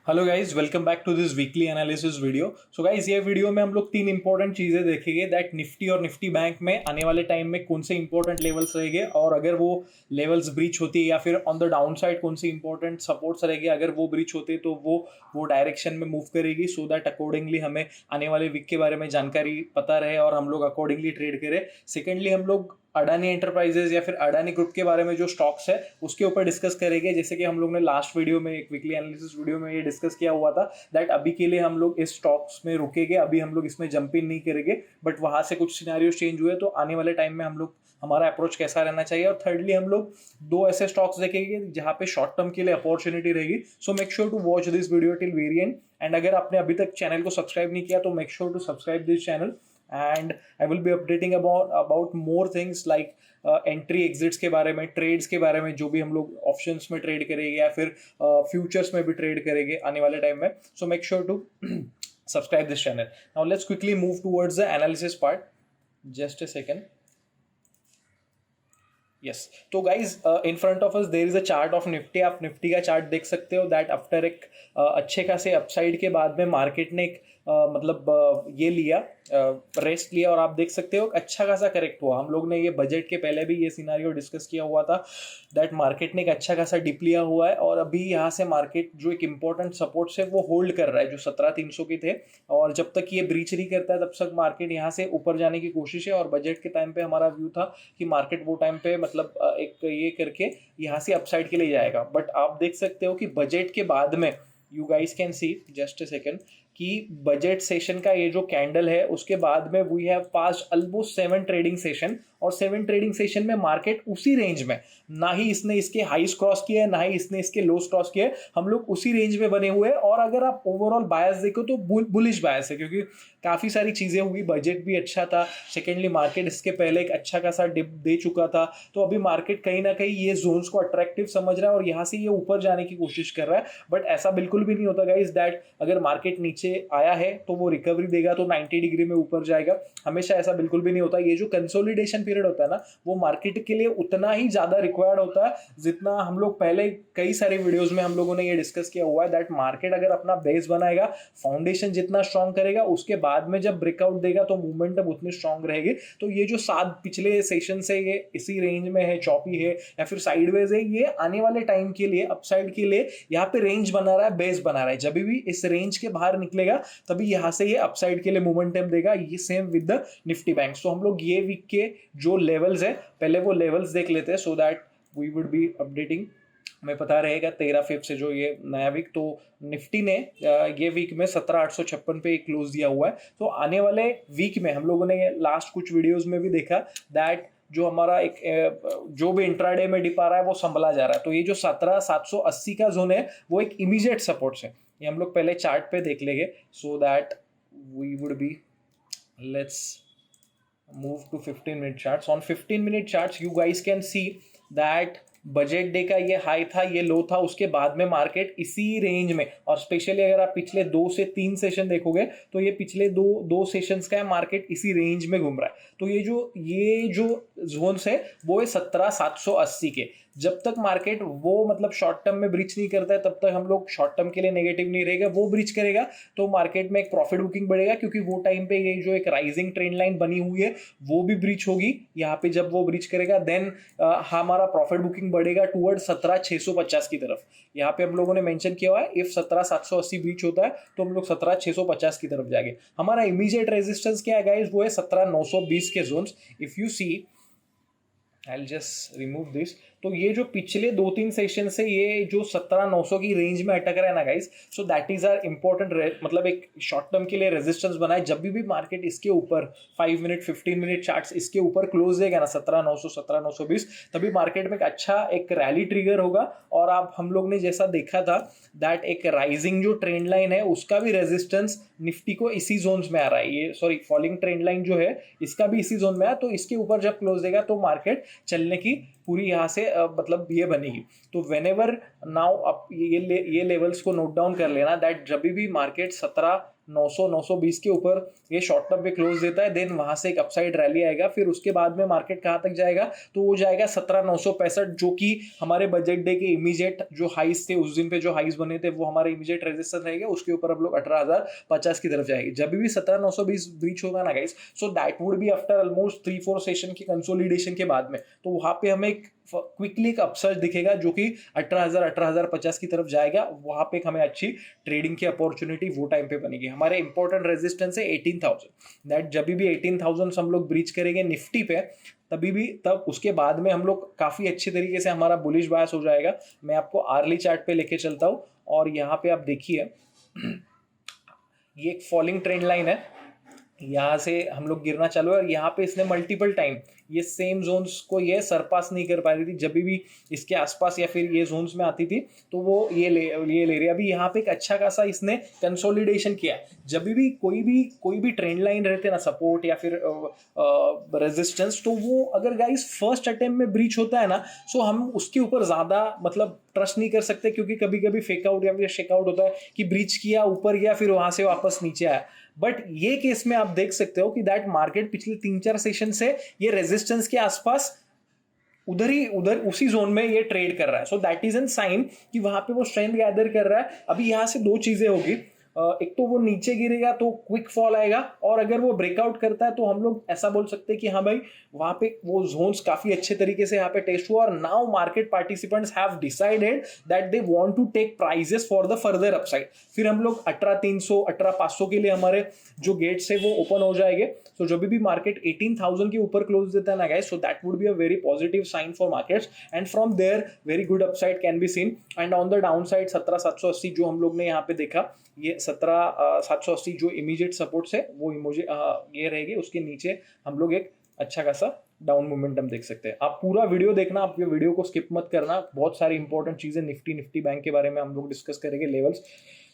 Hello guys, welcome back to this weekly analysis video. So guys, ये video में हम लोग तीन इंपॉर्टेंट चीज़ें देखेंगे दैट निफ्टी और निफ्टी बैंक में आने वाले टाइम में कौन से इंपॉर्टेंट लेवल्स रहेंगे और अगर वो लेवल्स ब्रीच होती है या फिर ऑन द डाउन साइड कौन सी इंपॉर्टेंट सपोर्ट्स रहेंगे। अगर वो ब्रीच होते तो वो डायरेक्शन में मूव करेगी सो दैट अकॉर्डिंगली हमें आने वाले वीक के बारे में जानकारी पता रहे और हम लोग अकॉर्डिंगली ट्रेड करें। सेकेंडली, हम लोग अडानी एंटरप्राइजेज या फिर अडानी ग्रुप के बारे में जो स्टॉक्स है उसके ऊपर डिस्कस करेंगे, जैसे कि हम लोग ने लास्ट वीडियो में एक वीकली एनालिसिस वीडियो में ये डिस्कस किया हुआ था दैट अभी के लिए हम लोग इस स्टॉक्स में रुकेंगे, अभी हम लोग इसमें जंप इन नहीं करेंगे। बट वहां से कुछ सिनेरियोस चेंज हुए तो आने वाले टाइम में हम लोग हमारा अप्रोच कैसा रहना चाहिए। और थर्डली, हम लोग दो ऐसे स्टॉक्स देखेंगे जहां पे शॉर्ट टर्म के लिए अपॉर्चुनिटी रहेगी। So make sure to watch this video till very end. And अगर आपने अभी तक चैनल को सब्सक्राइब नहीं किया तो make sure to subscribe this channel and I will be updating about more things like entry exits के बारे में, ट्रेड्स के बारे में, जो भी हम लोग ऑप्शंस में ट्रेड करेंगे या फिर फ्यूचर्स में भी ट्रेड करेंगे आने वाले टाइम में। So make sure to subscribe this channel. Now let's quickly move towards the analysis part. Just a second. Yes, तो guys in front of us there is a chart of Nifty. आप Nifty का chart देख सकते हो that after एक अच्छे खासे upside के बाद में मार्केट ने एक ये लिया, रेस्ट लिया और आप देख सकते हो अच्छा खासा करेक्ट हुआ। हम लोग ने ये बजट के पहले भी ये सिनारियो डिस्कस किया हुआ था दैट मार्केट ने एक अच्छा खासा डिप लिया हुआ है और अभी यहाँ से मार्केट जो एक इंपॉर्टेंट सपोर्ट है वो होल्ड कर रहा है जो 17,300 के थे। और जब तक ये ब्रीच नहीं करता है तब तक मार्केट यहाँ से ऊपर जाने की कोशिश है। और बजट के टाइम पे हमारा व्यू था कि मार्केट वो टाइम पे एक ये करके यहाँ से अपसाइड के लिए जाएगा। बट आप देख सकते हो कि बजट के बाद में you guys can see just a second कि बजट सेशन का ये जो कैंडल है उसके बाद में we have pass almost 7 trading session और 7 ट्रेडिंग सेशन में मार्केट उसी रेंज में, ना ही इसने इसके हाईस क्रॉस किए ना ही इसने इसके लोस क्रॉस किए, हम लोग उसी रेंज में बने हुए हैं। और अगर आप ओवरऑल बायस देखो तो बुलिश बायस है क्योंकि काफ़ी सारी चीज़ें हुई, बजट भी अच्छा था, सेकेंडली मार्केट इसके पहले एक अच्छा खासा डिप दे चुका था। तो अभी मार्केट कहीं ना कहीं ये जोन्स को अट्रैक्टिव समझ रहा है और यहाँ से ये ऊपर जाने की कोशिश कर रहा है। बट ऐसा बिल्कुल भी नहीं होता गाइस दैट अगर मार्केट नीचे आया है तो वो रिकवरी देगा तो 90 डिग्री में ऊपर जाएगा, हमेशा ऐसा बिल्कुल भी नहीं होता। ये जो कंसोलिडेशन पीरियड होता है ना वो मार्केट के लिए उतना ही ज्यादा रिक्वायर्ड होता है जितना हम लोग पहले कई सारे वीडियोस में हम लोगों ने ये डिस्कस किया हुआ है दैट मार्केट अगर अपना बेस बनाएगा, फाउंडेशन जितना स्ट्रांग करेगा, उसके बाद में जब ब्रेकआउट देगा तो मूवमेंटम उतनी स्ट्रांग रहेगी। तो ये जो 7 पिछले सेशन से ये इसी रेंज में है, चॉपी है या फिर साइडवेज है, ये आने वाले टाइम के लिए अपसाइड के लिए यहाँ पे रेंज बना रहा है, बेस बना रहा है। जब भी इस रेंज के बाहर निकलेगा तभी यहां से ये अपसाइड के लिए मोमेंटम देगा। ये same with the Nifty bank. तो हम लोग ये वीक के जो लेवल्स है पहले वो लेवल्स देख लेते हैं so that we would be updating, हमें पता रहेगा 13 फेब से जो ये नया वीक। तो निफ्टी ने ये वीक में 17,856 पे क्लोज दिया हुआ है। तो आने वाले वीक में हम लोगों ने लास्ट कुछ वीडियोस में भी देखा दैट जो हमारा एक जो भी इंट्राडे में डिप आ रहा है वो संभला जा रहा है। तो ये जो 17,780 का जोन है वो एक इमीडिएट सपोर्ट है, ये हम लोग पहले चार्ट पे देख लेंगे so that we would be, let's move to 15-minute charts. On 15-minute charts you guys can see that budget day का ये हाई था, ये लो था, उसके बाद में मार्केट इसी रेंज में, और स्पेशली अगर आप पिछले 2 से 3 सेशन देखोगे तो ये पिछले दो सेशंस का है, मार्केट इसी रेंज में घूम रहा है। तो ये जो जोन्स है वो है 17,780 के। जब तक मार्केट वो शॉर्ट टर्म में ब्रीच नहीं करता है तब तक हम लोग शॉर्ट टर्म के लिए नेगेटिव नहीं रहेगा। वो ब्रीच करेगा तो मार्केट में एक प्रॉफिट बुकिंग बढ़ेगा क्योंकि वो टाइम पे ये जो एक राइजिंग ट्रेंड लाइन बनी हुई है वो भी ब्रीच होगी। यहाँ पे जब वो ब्रीच करेगा देन हमारा प्रॉफिट बुकिंग बढ़ेगा टुवर्ड 17,650 की तरफ। यहाँ पे हम लोगों ने मेंशन किया हुआ है इफ 17,780 ब्रीच होता है तो हम लोग 17,650 की तरफ जाएंगे। हमारा इमीडिएट रेजिस्टेंस क्या है गाइस, वो है 17,920 के zones. If you see I'll just remove this। तो ये जो पिछले 2-3 सेशन से ये जो 17,900 की रेंज में अटक रहा है ना guys, so that is are important, एक शॉर्ट टर्म के लिए रेजिस्टेंस बनाए। जब भी मार्केट इसके ऊपर 5 मिनट 15 मिनट चार्ट्स इसके ऊपर क्लोज देगा ना 17,900 17,920, तभी मार्केट में एक रैली ट्रिगर होगा। और आप हम लोग ने जैसा देखा था दैट एक राइजिंग जो ट्रेंड लाइन है उसका भी रेजिस्टेंस निफ्टी को इसी जोन में आ रहा है, ये सॉरी फॉलिंग ट्रेंड लाइन जो है इसका भी इसी जोन में है। तो इसके ऊपर जब क्लोज देगा तो मार्केट चलने की पूरी यहाँ से ये बनेगी। तो व्हेनेवर नाउ आप ये लेवल्स को नोट डाउन कर लेना दैट जब भी मार्केट 17 900-920 के ऊपर ये शॉर्ट टर्म पे क्लोज देता है, देन वहां से एक अपसाइड रैली आएगा, फिर उसके बाद में मार्केट कहाँ तक जाएगा, तो वो जाएगा 17,965, जो कि हमारे बजट डे के इमीडिएट जो हाइस थे, उस दिन पे जो हाइस बने थे वो हमारे इमीडिएट रेजिस्टेंस रहेगा, उसके ऊपर हम लोग 18,050 की तरफ जाएंगे। जब भी 17,920 ब्रीच होगा ना guys, so that would be after almost 3-4 session की कंसोलिडेशन के बाद में, तो वहां पे हमें एक क्विकली एक अपसर्ज दिखेगा जो कि 18,050 की तरफ जाएगा। वहां पे हमें अच्छी ट्रेडिंग की अपॉर्चुनिटी वो टाइम पे बनेगी। हमारे इंपॉर्टेंट रेजिस्टेंस है 18,000, दैट जब भी 18,000 हम लोग ब्रीच करेंगे निफ्टी पे, तब उसके बाद में हम लोग काफी अच्छे तरीके से हमारा बुलिश बायस हो जाएगा। मैं आपको आर्ली चार्ट पे लेके चलता हूँ, और यहाँ पे आप देखिए ये एक फॉलिंग ट्रेंड लाइन है, यहाँ से हम लोग गिरना चालू है, और यहाँ पे इसने मल्टीपल टाइम ये सेम जोन्स को ये सरपास नहीं कर पा रही थी। जब भी इसके आसपास या फिर ये जोन्स में आती थी तो वो ये ले रही। अभी यहाँ पे एक अच्छा खासा इसने कंसोलिडेशन किया। जब भी कोई भी ट्रेंड लाइन रहते ना, सपोर्ट या फिर रेजिस्टेंस, तो वो अगर गाइस फर्स्ट अटेम्प्ट में ब्रीच होता है ना, सो हम उसके ऊपर ज़्यादा मतलब ट्रस्ट नहीं कर सकते, क्योंकि कभी कभी फेकआउट या फिर शेकआउट होता है कि ब्रीच किया, ऊपर गया, फिर वहां से वापस नीचे आया। बट ये केस में आप देख सकते हो कि दैट मार्केट पिछले 3-4 सेशन से ये रेजिस्टेंस के आसपास उधर उसी जोन में ये ट्रेड कर रहा है। So that is an sign कि वहां पे वो स्ट्रेंथ गैदर कर रहा है। अभी यहां से दो चीजें होगी, एक तो वो नीचे गिरेगा तो क्विक फॉल आएगा, और अगर वो ब्रेकआउट करता है तो हम लोग ऐसा बोल सकते हैं कि हाँ भाई वहां पे वो जोन्स काफी अच्छे तरीके से यहाँ पे टेस्ट हुआ, और now market participants have decided that they want to take prices for the further upside. फिर हम लोग 18,300 18,500 के लिए हमारे जो गेट्स है वो ओपन हो जाएंगे। सो जब भी मार्केट 18,000 के ऊपर क्लोज देता है ना guys, so that would be a very positive sign for markets, and from there very good upside can be seen. And on the down side 17,780 जो हम लोग ने यहाँ पे देखा, ये 17,780 जो इमीडिएट सपोर्ट्स है वो ये रहेगी, उसके नीचे हम लोग एक अच्छा खासा डाउन मोमेंटम देख सकते हैं। आप पूरा वीडियो देखना, आप ये वीडियो को स्किप मत करना, बहुत सारी इंपॉर्टेंट चीजें निफ्टी बैंक के बारे में हम लोग डिस्कस करेंगे, लेवल्स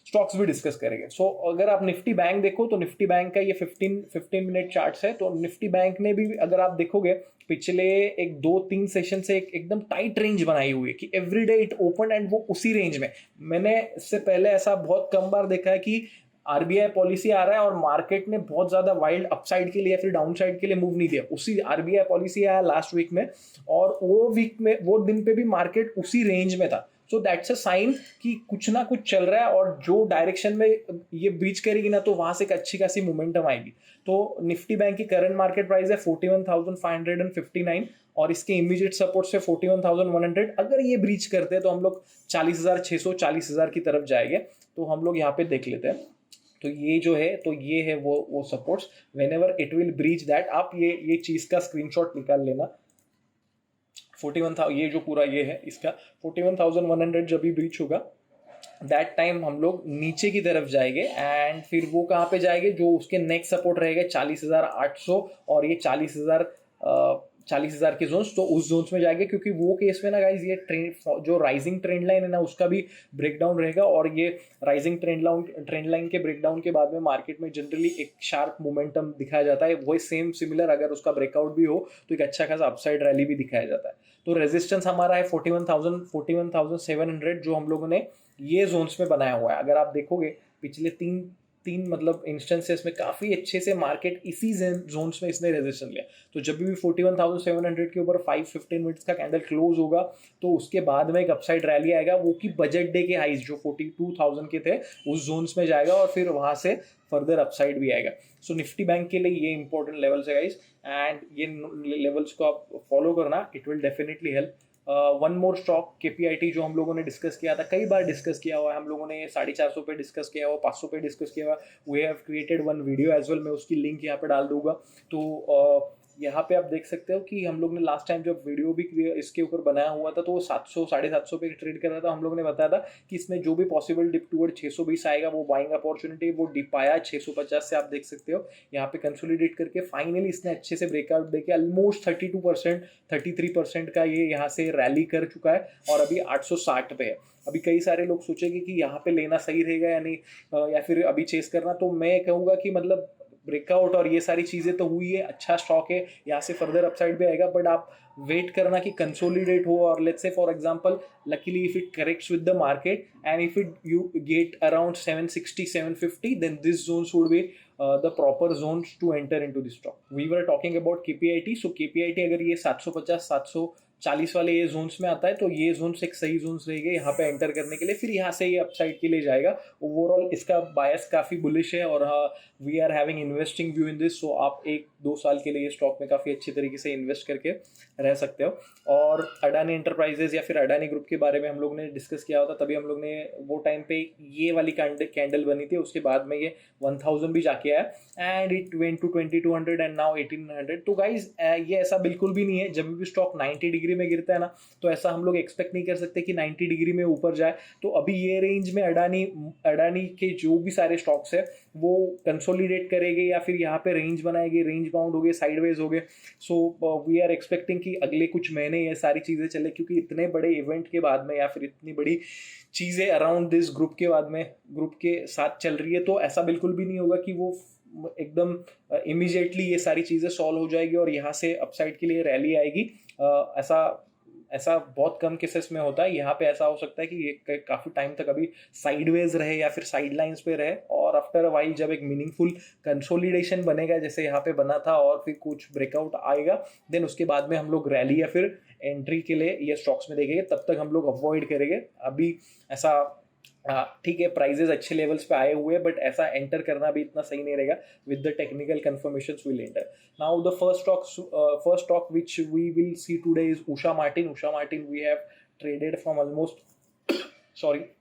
स्टॉक्स भी डिस्कस करेंगे। सो अगर आप निफ्टी बैंक देखो तो निफ्टी बैंक का ये 15 मिनट चार्ट्स है। तो निफ्टी बैंक ने भी अगर आप देखोगे पिछले एक 2-3 सेशन से एकदम टाइट रेंज बनाई हुई है कि एवरीडे इट ओपन, एंड वो उसी रेंज में। मैंने इससे पहले ऐसा बहुत कम बार देखा है कि आरबीआई पॉलिसी आ रहा है और मार्केट ने बहुत ज्यादा वाइल्ड अपसाइड के लिए या फिर डाउन साइड के लिए मूव नहीं दिया। उसी आरबीआई पॉलिसी आया लास्ट वीक में, और वो दिन पे भी मार्केट उसी रेंज में था। सो दैट्स अ साइन कि कुछ ना कुछ चल रहा है, और जो डायरेक्शन में ये ब्रीच करेगी ना तो वहां से एक अच्छी खासी मोमेंटम आएगी। तो निफ्टी बैंक की करंट मार्केट प्राइस है 41,559, और इसके इमीडिएट सपोर्ट से 41,100। अगर ये ब्रीच करते हैं तो हम लोग 40,600 40,000 की तरफ जाएंगे। तो हम लोग यहाँ पे देख लेते हैं। तो ये जो है, तो ये है वो supports. When ever it will breach that, आप ये चीज का स्क्रीनशॉट निकाल लेना। 41,000 ये जो पूरा ये है इसका 41,100 जब भी ब्रीच होगा, दैट टाइम हम लोग नीचे की तरफ जाएंगे, एंड फिर वो कहाँ पे जाएंगे, जो उसके नेक्स्ट सपोर्ट रहेगा 40,800 और ये 40,000 के जोन्स, तो उस जोन्स में जाएंगे। क्योंकि वो केस में ना गाइज ये ट्रेंड जो राइजिंग ट्रेंड लाइन है ना उसका भी ब्रेकडाउन रहेगा, और ये राइजिंग ट्रेंड लाइन के ब्रेकडाउन के बाद में मार्केट में जनरली एक शार्प मोमेंटम दिखाया जाता है। वही सेम सिमिलर अगर उसका ब्रेकआउट भी हो तो एक अच्छा खासा अपसाइड रैली भी दिखाया जाता है। तो रेजिस्टेंस हमारा है 41,700 जो हम लोगों ने ये जोन्स में बनाया हुआ है। अगर आप देखोगे पिछले तीन मतलब इंस्टेंसेस में काफी अच्छे से मार्केट इसी जोन्स में इसने रेजिस्टेंस लिया। तो जब भी 41,700 के ऊपर 5-15 मिनट्स का कैंडल क्लोज होगा तो उसके बाद में एक अपसाइड रैली आएगा, वो कि बजट डे के हाइज जो 42,000 के थे उस जोन्स में जाएगा, और फिर वहां से फर्दर अपसाइड भी आएगा। सो निफ्टी बैंक के लिए ये इंपॉर्टेंट लेवल्स है गाइस, एंड ये लेवल्स को आप फॉलो करना, it will definitely help. One more stock KPIT जो हम लोगों ने डिस्कस किया था, कई बार डिस्कस किया हुआ है हम लोगों ने, 450 पे डिस्कस किया हुआ, 500 पे डिस्कस किया हुआ। We have created one video as well, मैं उसकी लिंक यहाँ पे डाल दूंगा। तो यहाँ पे आप देख सकते हो कि हम लोग ने लास्ट टाइम जब वीडियो भी इसके ऊपर बनाया हुआ था तो वो 700 750 पे ट्रेड कर रहा था। हम लोग ने बताया था कि इसमें जो भी पॉसिबल डिप टूवर्ड 620 आएगा वो बाइंग अपॉर्चुनिटी, वो डिप आया 650 से। आप देख सकते हो यहाँ पे कंसोलिडेट करके फाइनली इसने अच्छे से ब्रेकआउट देके ऑलमोस्ट 32% 33% का ये यहाँ से रैली कर चुका है, और अभी 860 पे है। अभी कई सारे लोग सोचेंगे कि यहाँ पे लेना सही रहेगा या नहीं, या फिर अभी चेस करना। तो मैं कहूँगा कि मतलब ब्रेकआउट और ये सारी चीज़ें तो हुई है, अच्छा स्टॉक है, यहाँ से फर्दर अपसाइड भी आएगा, बट आप वेट करना कि कंसोलिडेट हो, और let's say for example luckily if it corrects with the market and if it you get around 760 750, then this zones would be the proper zones to enter into the stock. We were talking about KPIT, so KPIT अगर ये 750 740 वाले ये Jones में आता है तो ये Jones एक सही जोन्स रहेंगे यहाँ पे एंटर करने के लिए, फिर यहाँ से ये अपसाइड के लिए जाएगा। ओवरऑल इसका बायस काफ़ी बुलिश है और we are having investing view in this, so आप 1-2 साल के लिए ये स्टॉक में काफ़ी अच्छी तरीके से इन्वेस्ट करके रह सकते हो। और अडानी एंटरप्राइजेज या फिर अडानी ग्रुप के बारे में हम लोग ने डिस्कस किया होता, तभी हम लोग ने वो टाइम पे ये वाली कैंडल बनी थी, उसके बाद में ये 1000 भी जाके आया and it went to 2200 and now 1800। तो गाइज ये ऐसा बिल्कुल भी नहीं है, जब भी स्टॉक 90 डिग्री में गिरता है ना तो ऐसा हम लोग एक्सपेक्ट नहीं कर सकते कि 90 डिग्री में ऊपर जाए। तो अभी ये रेंज में अडानी के जो भी सारे स्टॉक्स है वो कंसोलिडेट करेंगे या फिर यहाँ पे रेंज बनाएंगे, रेंज बाउंड हो गए, साइडवेज हो गए। सो वी आर एक्सपेक्टिंग कि अगले कुछ महीने ये सारी चीज़ें चले, क्योंकि इतने बड़े इवेंट के बाद में या फिर इतनी बड़ी चीज़ें अराउंड दिस ग्रुप के बाद में ग्रुप के साथ चल रही है, तो ऐसा बिल्कुल भी नहीं होगा कि वो एकदम इमीडिएटली ये सारी चीज़ें सॉल्व हो जाएगी और यहाँ से अपसाइड के लिए रैली आएगी। ऐसा बहुत कम केसेस में होता है। यहाँ पे ऐसा हो सकता है कि ये काफ़ी टाइम तक अभी साइडवेज रहे या फिर साइड लाइन्स पे रहे, और आफ्टर अ वाइल जब एक मीनिंगफुल कंसोलिडेशन बनेगा जैसे यहाँ पे बना था और फिर कुछ ब्रेकआउट आएगा, देन उसके बाद में हम लोग रैली या फिर एंट्री के लिए ये स्टॉक्स में देखेंगे। तब तक हम लोग अवॉइड करेंगे। अभी ऐसा ठीक है, प्राइजेस अच्छे लेवल्स पे आए हुए हैं, बट ऐसा एंटर करना भी इतना सही नहीं रहेगा। With the technical confirmations will enter. Now the first stock which we will see today is Usha Martin. Usha Martin we have traded from almost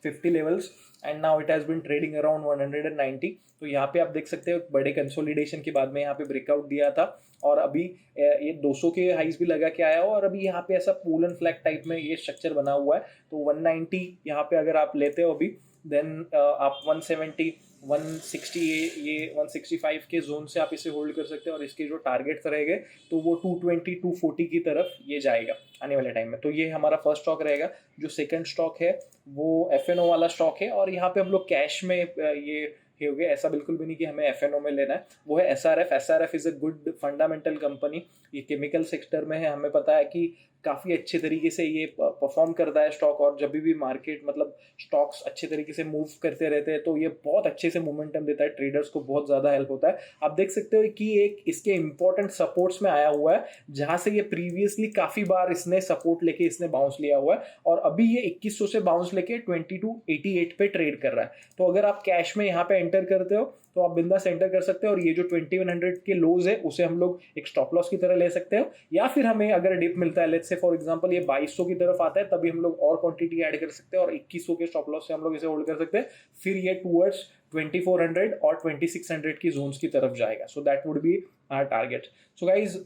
50 levels and now it has been trading around 190। तो यहाँ पे आप देख सकते हो बड़े consolidation के बाद में यहाँ पे ब्रेकआउट दिया था और अभी ये 200 के हाइस भी लगा के आया हो, और अभी यहाँ पे ऐसा पोल एंड फ्लैग टाइप में ये स्ट्रक्चर बना हुआ है। तो 190 यहाँ पे अगर आप लेते हो अभी, देन आप 170 160 ये 165 के जोन से आप इसे होल्ड कर सकते हैं, और इसके जो टारगेट्स रहेंगे तो वो 220 240 की तरफ ये जाएगा आने वाले टाइम में। तो ये हमारा फर्स्ट स्टॉक रहेगा। जो सेकंड स्टॉक है वो FNO वाला स्टॉक है, और यहाँ पे हम लोग कैश में ये हो गया, ऐसा बिल्कुल भी नहीं कि हमें FNO में लेना है। वो है SRF। SRF is a good fundamental company, ये केमिकल सेक्टर में है। हमें पता है कि काफ़ी अच्छे तरीके से ये परफॉर्म करता है स्टॉक, और जब भी मार्केट मतलब स्टॉक्स अच्छे तरीके से मूव करते रहते हैं तो ये बहुत अच्छे से मोमेंटम देता है, ट्रेडर्स को बहुत ज़्यादा हेल्प होता है। आप देख सकते हो कि एक इसके इंपॉर्टेंट सपोर्ट्स में आया हुआ है, जहाँ से ये प्रीवियसली काफ़ी बार इसने सपोर्ट लेके इसने बाउंस लिया हुआ है, और अभी ये 2100 से बाउंस लेके 2288 पे ट्रेड कर रहा है। तो अगर आप कैश में यहाँ पे एंटर करते हो तो आप बिंदास एंटर कर सकते हो, और ये जो 2100 के लोज है उसे हम लोग एक स्टॉप लॉस की तरह ले सकते हो, या फिर हमें अगर डिप मिलता है, लेट्स से फॉर एग्जांपल ये 2200 की तरफ आता है, तभी हम लोग और क्वांटिटी ऐड कर सकते हैं और 2100 के स्टॉप लॉस से हम लोग इसे होल्ड कर सकते हैं। फिर ये टूवर्ड्स 2400 और 2600 की जोन्स की तरफ जाएगा। So that would be our target. So guys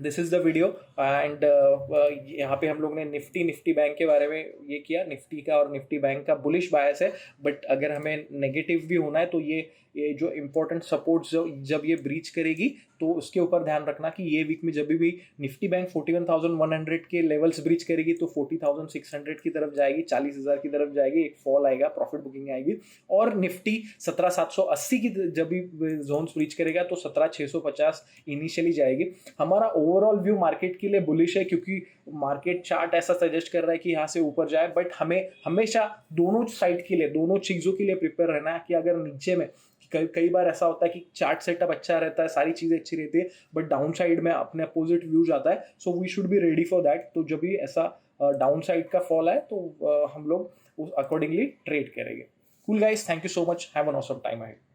this is the video and यहाँ पे हम लोग ने निफ्टी बैंक के बारे में ये किया। निफ्टी का और निफ्टी बैंक का बुलिश बायस है, बट अगर हमें नेगेटिव भी होना है तो ये जो इम्पोर्टेंट सपोर्ट्स जब ये ब्रीच करेगी तो उसके ऊपर ध्यान रखना कि ये वीक में जब भी निफ्टी बैंक 41,100 के लेवल्स ब्रीच करेगी तो 40,600 की तरफ जाएगी, 40,000 की तरफ जाएगी, एक फॉल आएगा, प्रॉफिट बुकिंग आएगी। और निफ्टी 17,780 की जब भी जोन्स ब्रीच करेगा तो 17,650 इनिशियली जाएगी। हमारा ओवरऑल व्यू मार्केट के लिए बुलिश है, क्योंकि मार्केट चार्ट ऐसा सजेस्ट कर रहा है कि यहाँ से ऊपर जाए, बट हमें हमेशा दोनों साइड के लिए, दोनों चीज़ों के लिए प्रिपेयर रहना है कि अगर नीचे में कई बार ऐसा होता है कि चार्ट सेटअप अच्छा रहता है, सारी चीज़ें अच्छी रहती है, बट डाउन साइड में अपने अपोजिट व्यू जाता है। So we should be ready for that. तो जब भी ऐसा डाउन साइड का फॉल है तो हम लोग उस अकॉर्डिंगली ट्रेड करेंगे। Cool guys, thank you so much, have an awesome time ahead.